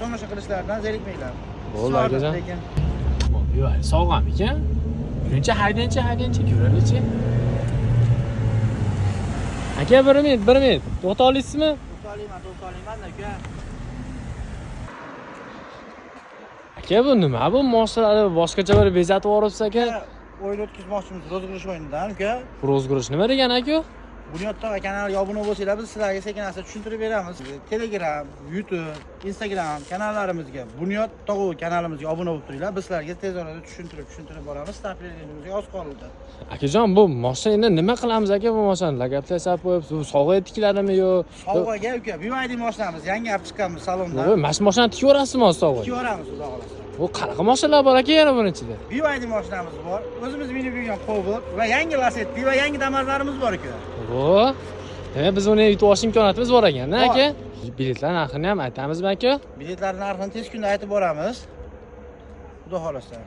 Tomosha qilishlardan zerikmanglar. Bo'ldi akajon. Lekin Yo'q, sog'am ekan. Shuncha haydancha ko'raylikchi. Aka 1 minut. To'xta olasizmi? to'xtalayman aka. Aka bu nima bu mashinalarni boshqacha bir bezatib yuboribsiz aka? O'yin o'tkazmoqchimiz, rozg'irish o'yinidan aka. Rozgirish nima degani aka? Bunyodtog' kanaliga obuna bo'lsanglar, biz sizlarga sekin-asta tushuntirib beramiz. Telegram, YouTube, Instagram kanallarimizga, Bunyodtog' kanalimizga obuna bo'lib turinglar. Biz sizlarga tez orada tushuntirib boramiz. Startlarimizga oz qoldi. Akajon, bu mashinani nima qilamiz aka bu mashinani? Lagab tashlab qo'yib, bu sovg'a etiklaradimi yo? Sovg'aga aka, BYD mashinamiz yangi olib chiqqanmiz salondan. Voy, mashinani tikyorasizmi sovg'a? Tikyoramiz, xudo xolasa. Bu qanaqa mashinalar bor aka yana buning ichida? BYD mashinamiz bor. O'zimiz minib yurgan Cobalt va yangi Lacetti va yangi Damas'larimiz bor aka. O, demak biz uni yutib olish imkoniyatimiz bor ekan-da aka. Biletlar narxini ham aytamizmi aka? Biletlar narxini tez kunda aytib boramiz. Xudo xolasa.